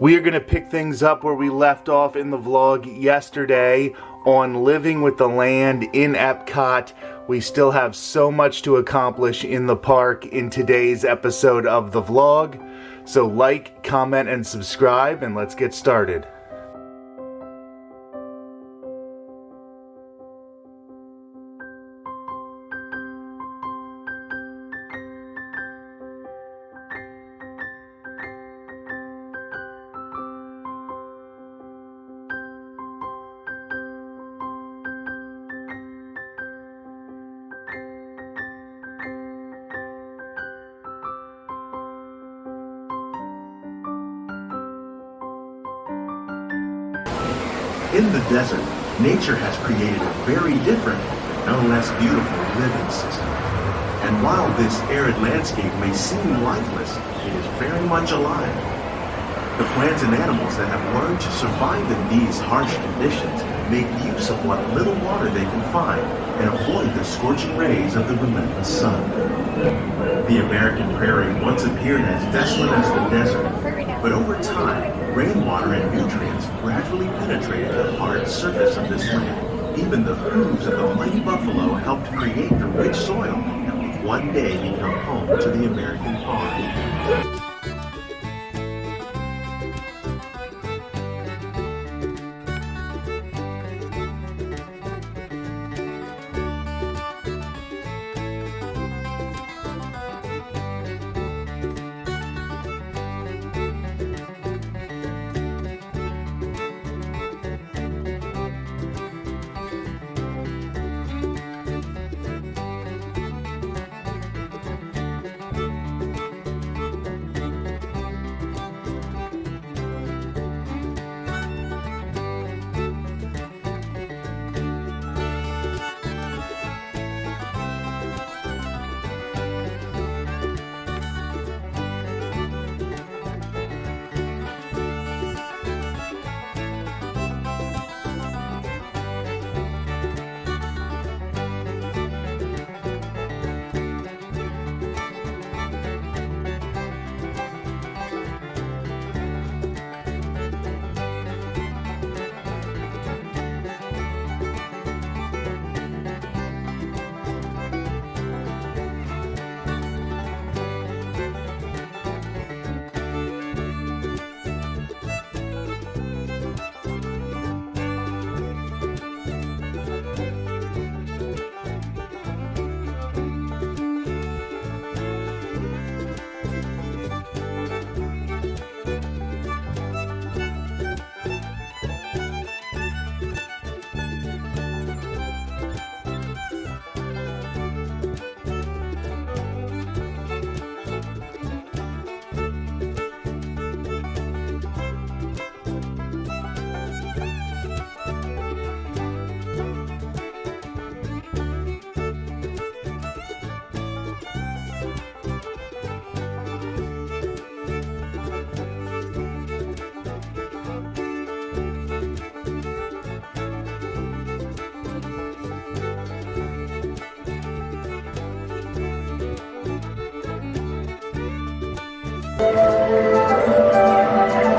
We are going to pick things up where we left off in the vlog yesterday on living with the land in Epcot. We still have so much to accomplish in the park in today's episode of the vlog. So like, comment, and subscribe, and let's get started. In the desert, nature has created a very different, no less beautiful living system. And while this arid landscape may seem lifeless, it is very much alive. The plants and animals that have learned to survive in these harsh conditions make use of what little water they can find and avoid the scorching rays of the relentless sun. The American prairie once appeared as desolate as the desert, but over time, rainwater and nutrients gradually penetrated the hard surface of this land. Even the hooves of the mighty buffalo helped create the rich soil that would one day become home to the American farm.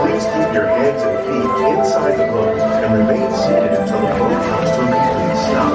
Please keep your hands and feet inside the boat and remain seated until the boat comes to a complete stop.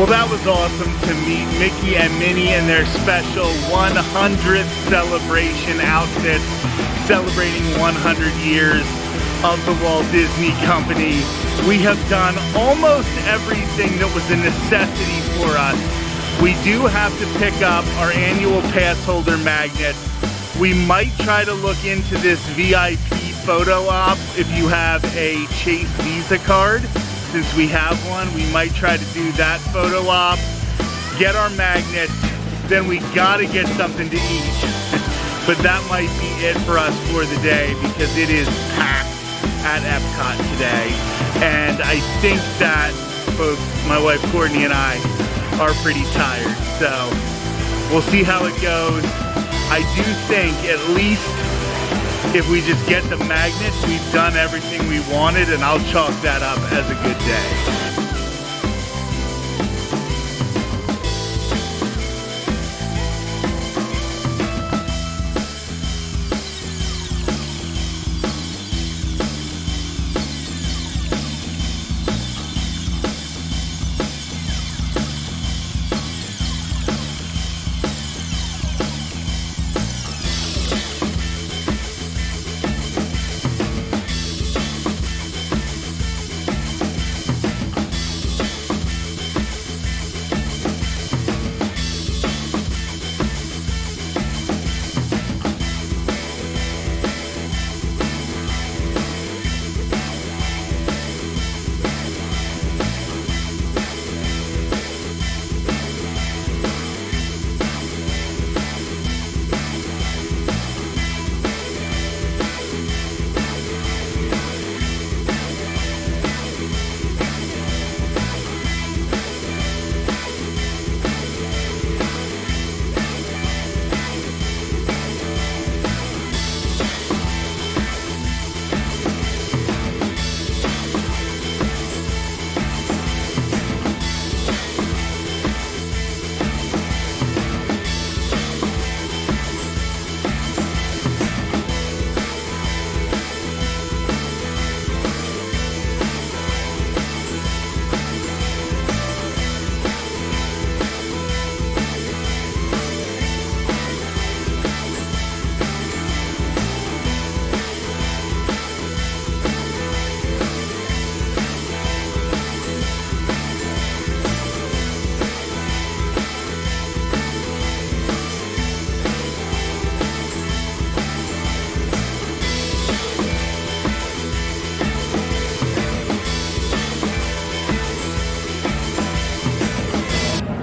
Well, that was awesome to meet Mickey and Minnie in their special 100th celebration outfits, celebrating 100 years of the Walt Disney Company. We have done almost everything that was a necessity for us. We do have to pick up our annual pass holder magnets. We might try to look into this VIP photo op if you have a Chase Visa card. Since we have one, we might try to do that photo op, get our magnets, then we gotta get something to eat. But that might be it for us for the day because it is packed at Epcot today. And I think that both my wife Courtney and I are pretty tired. So we'll see how it goes. I do think at least if we just get the magnets, we've done everything we wanted, and I'll chalk that up as a good day.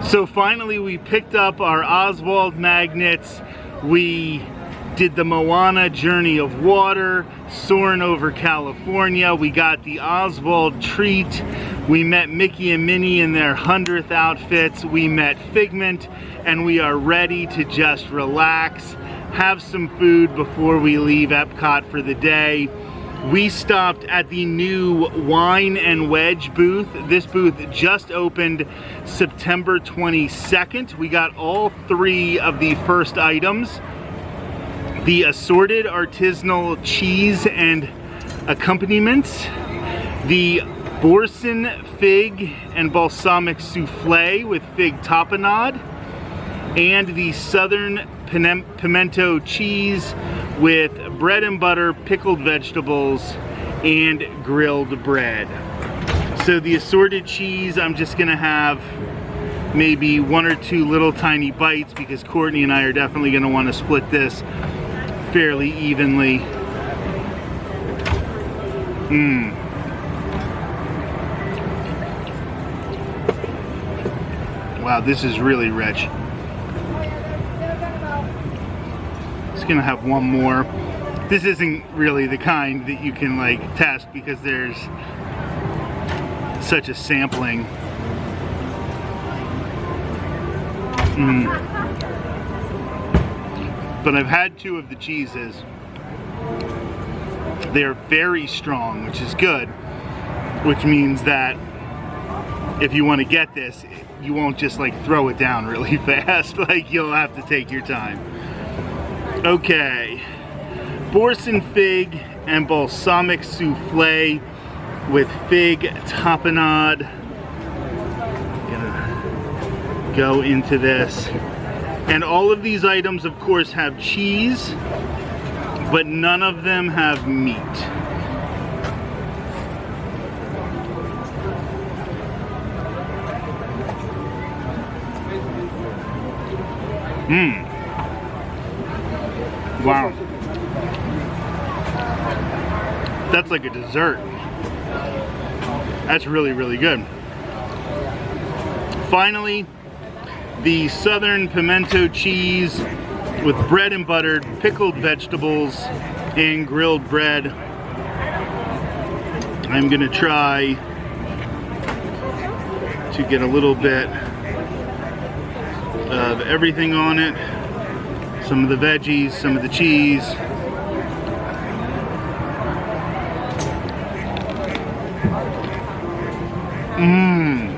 So finally we picked up our Oswald magnets. We did the Moana Journey of Water, soaring over California. We got the Oswald treat. We met Mickey and Minnie in their 100th outfits. We met Figment, and we are ready to just relax, have some food before we leave Epcot for the day. We stopped at the new Wine and Wedge booth. This booth just opened September 22nd. We got all three of the first items. The assorted artisanal cheese and accompaniments, the Boursin fig and balsamic souffle with fig tapenade, and the southern pimento cheese with bread and butter, pickled vegetables, and grilled bread. So the assorted cheese, I'm just gonna have maybe one or two little tiny bites because Courtney and I are definitely gonna wanna split this fairly evenly. Wow, this is really rich. Just gonna have one more. This isn't really the kind that you can like test because there's such a sampling. But I've had two of the cheeses. They're very strong, which is good, which means that if you want to get this, you won't just like throw it down really fast. Like you'll have to take your time. Okay, Boursin fig and balsamic souffle with fig tapenade. Gonna go into this. And all of these items, of course, have cheese, but none of them have meat. Mmm. Wow. That's like a dessert. That's really, really good. Finally, the Southern pimento cheese with bread and buttered, pickled vegetables, and grilled bread. I'm gonna try to get a little bit of everything on it. Some of the veggies, some of the cheese. Mmm.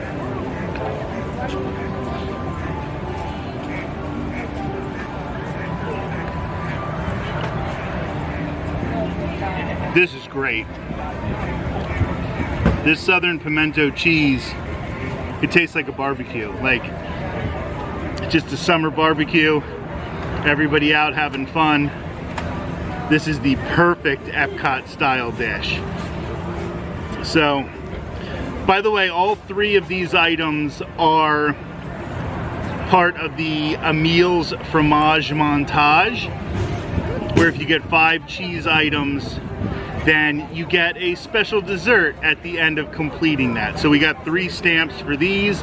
This is great. This Southern pimento cheese, it tastes like a barbecue. Like, just a summer barbecue. Everybody out having fun. This is the perfect Epcot style dish. So, by the way, all three of these items are part of the Emil's Fromage Montage, where if you get 5 cheese items, then you get a special dessert at the end of completing that. So we got 3 stamps for these.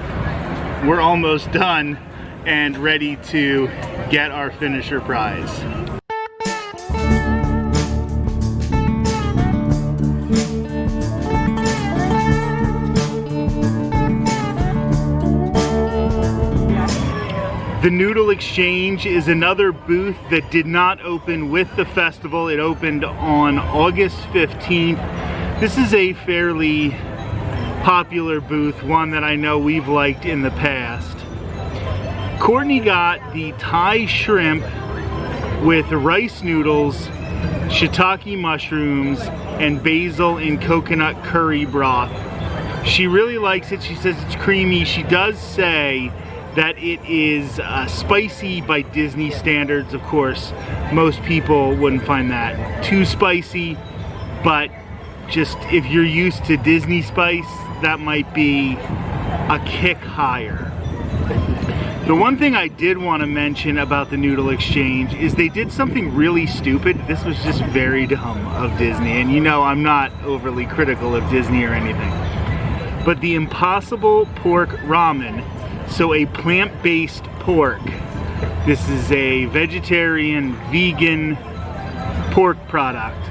We're almost done and ready to get our finisher prize. The Noodle Exchange is another booth that did not open with the festival. It opened on August 15th. This is a fairly popular booth, one that I know we've liked in the past. Courtney got the Thai shrimp with rice noodles, shiitake mushrooms, and basil and coconut curry broth. She really likes it. She says it's creamy. She does say that it is spicy by Disney standards. Of course, most people wouldn't find that too spicy, but just if you're used to Disney spice, that might be a kick higher. The one thing I did want to mention about the Noodle Exchange is they did something really stupid. This was just very dumb of Disney, and you know I'm not overly critical of Disney or anything. But the Impossible Pork Ramen, so a plant-based pork. This is a vegetarian, vegan pork product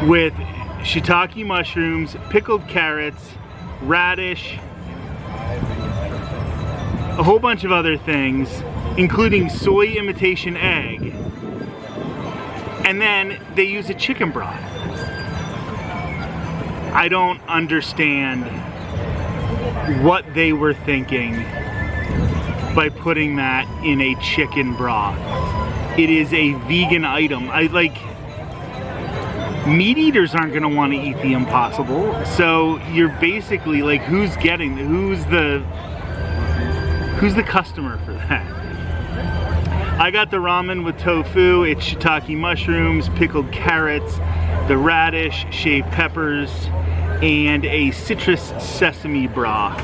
with shiitake mushrooms, pickled carrots, radish, a whole bunch of other things, including soy imitation egg. And then they use a chicken broth. I don't understand what they were thinking by putting that in a chicken broth. It is a vegan item. Meat eaters aren't gonna want to eat the Impossible, so you're basically like, who's the customer for that? I got the ramen with tofu. It's shiitake mushrooms, pickled carrots, the radish, shaved peppers, and a citrus sesame broth.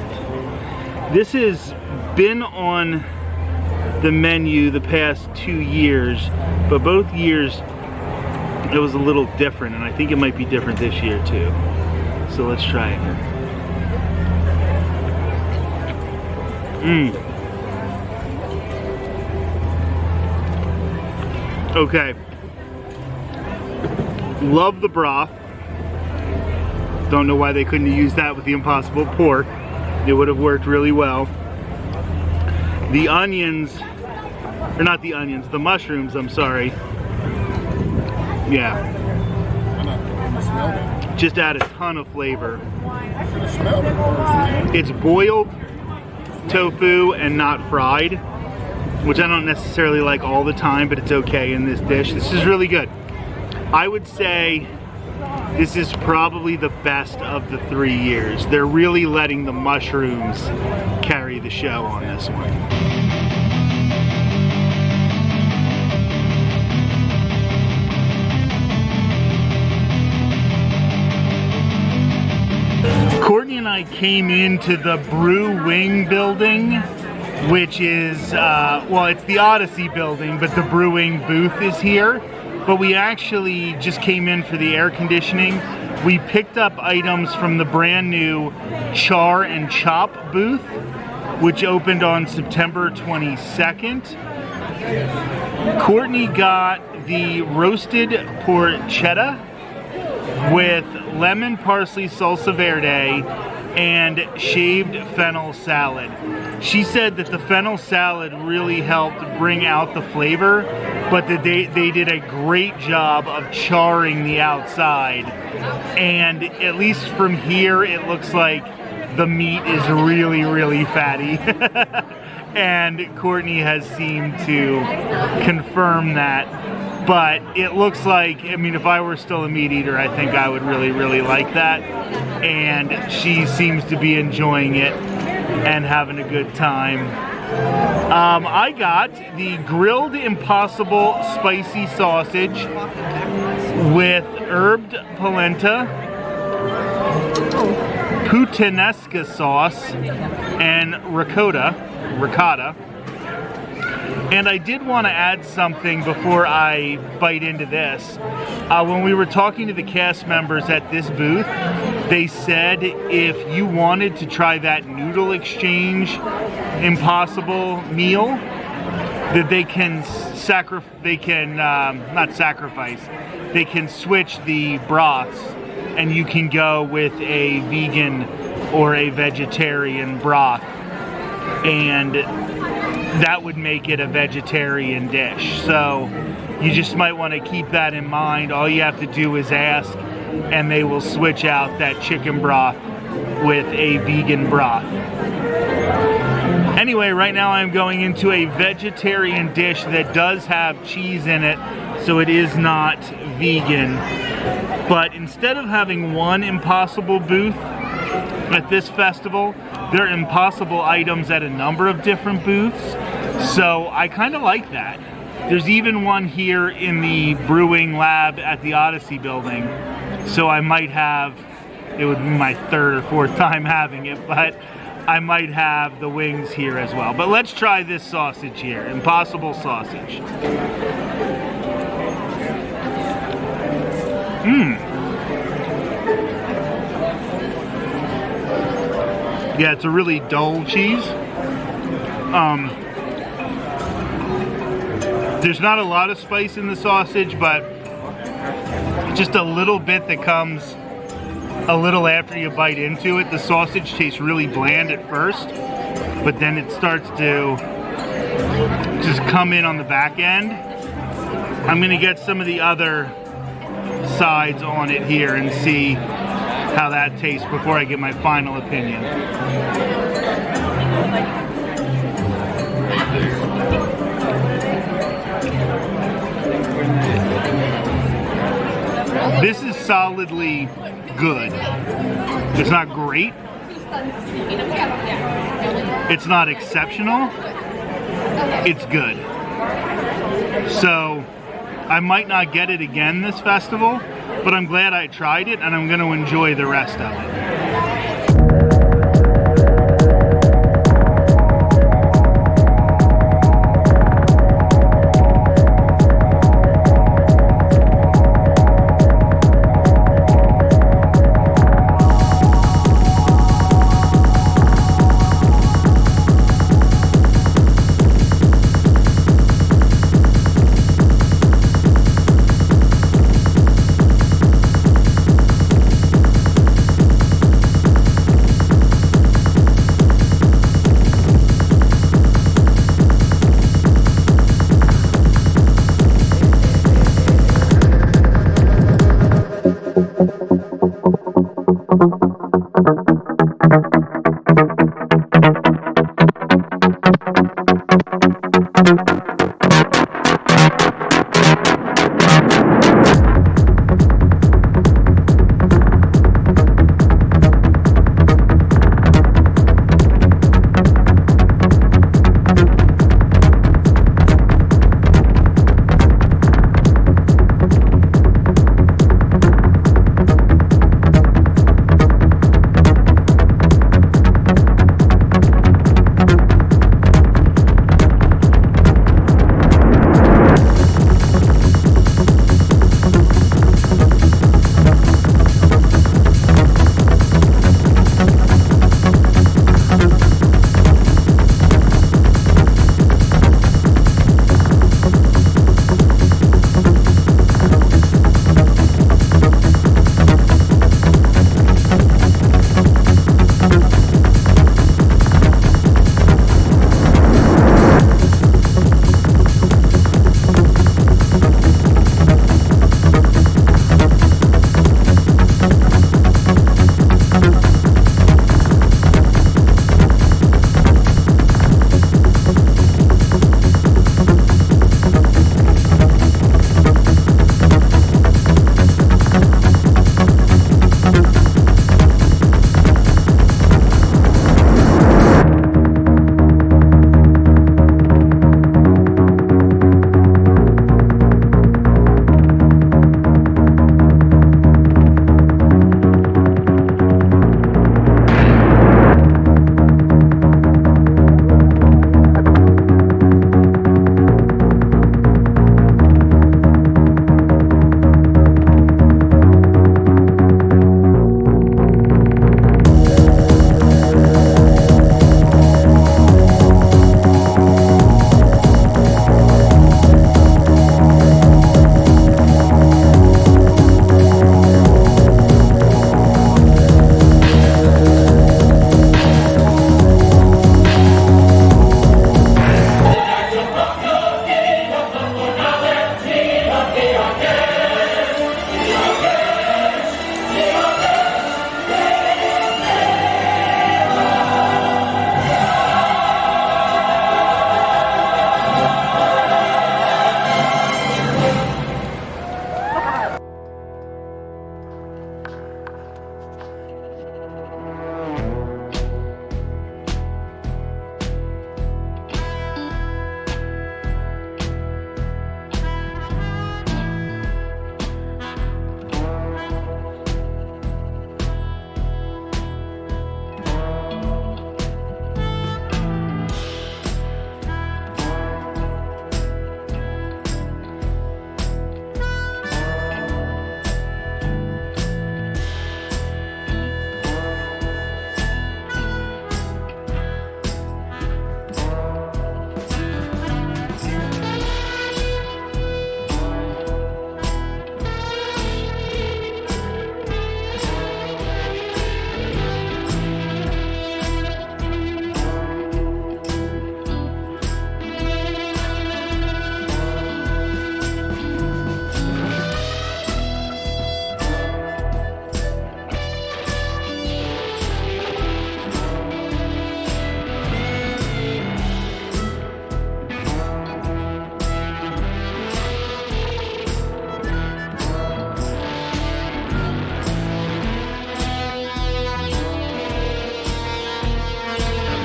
This has been on the menu the past 2 years, but both years it was a little different, and I think it might be different this year too. So let's try it. Okay. Love the broth. Don't know why they couldn't have used that with the Impossible Pork. It would have worked really well. The onions, or not the onions, the mushrooms, I'm sorry. Yeah. Just add a ton of flavor. It's boiled tofu and not fried, which I don't necessarily like all the time, but it's okay in this dish. This is really good. I would say this is probably the best of the 3 years. They're really letting the mushrooms carry the show on this one. Courtney and I came into the Brew Wing building, which is, well, it's the Odyssey building, but the brewing booth is here. But we actually just came in for the air conditioning. We picked up items from the brand new Char and Chop booth, which opened on September 22nd. Courtney got the roasted porchetta with lemon parsley salsa verde and shaved fennel salad. She said that the fennel salad really helped bring out the flavor, but that they did a great job of charring the outside. And at least from here, it looks like the meat is really, really fatty. And Courtney has seemed to confirm that. But it looks like, I mean, if I were still a meat eater, I think I would really, really like that. And she seems to be enjoying it and having a good time. I got the grilled Impossible spicy sausage with herbed polenta, puttanesca sauce, and ricotta. And I did want to add something before I bite into this. When we were talking to the cast members at this booth, they said if you wanted to try that noodle exchange Impossible meal, that they can they can switch the broths, and you can go with a vegan or a vegetarian broth, and that would make it a vegetarian dish. So you just might want to keep that in mind. All you have to do is ask, and they will switch out that chicken broth with a vegan broth. Anyway, right now I'm going into a vegetarian dish that does have cheese in it, so it is not vegan. But instead of having one Impossible booth at this festival, there are Impossible items at a number of different booths, so I kind of like that. There's even one here in the brewing lab at the Odyssey building, so I might have, it would be my third or fourth time having it, but I might have the wings here as well. But let's try this sausage here, Impossible sausage. Yeah, it's a really dull cheese. There's not a lot of spice in the sausage, but just a little bit that comes a little after you bite into it. The sausage tastes really bland at first, but then it starts to just come in on the back end. I'm gonna get some of the other sides on it here and see how that tastes before I give my final opinion. This is solidly good. It's not great. It's not exceptional. It's good. So I might not get it again this festival, but I'm glad I tried it, and I'm going to enjoy the rest of it.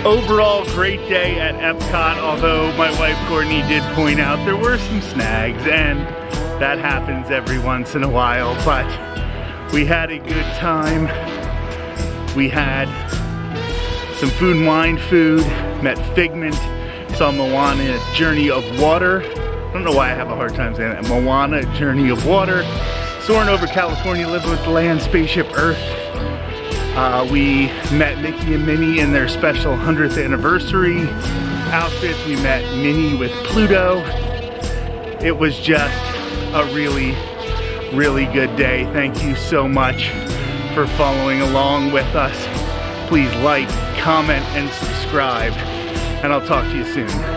Overall, great day at Epcot, although my wife Courtney did point out there were some snags, and that happens every once in a while, but we had a good time. We had some Food and Wine food, met Figment, saw Moana Journey of Water. I don't know why I have a hard time saying that. Moana Journey of Water. Soaring over California, living with the land, Spaceship Earth. We met Mickey and Minnie in their special 100th anniversary outfits. We met Minnie with Pluto. It was just a really, really good day. Thank you so much for following along with us. Please like, comment, and subscribe, and I'll talk to you soon.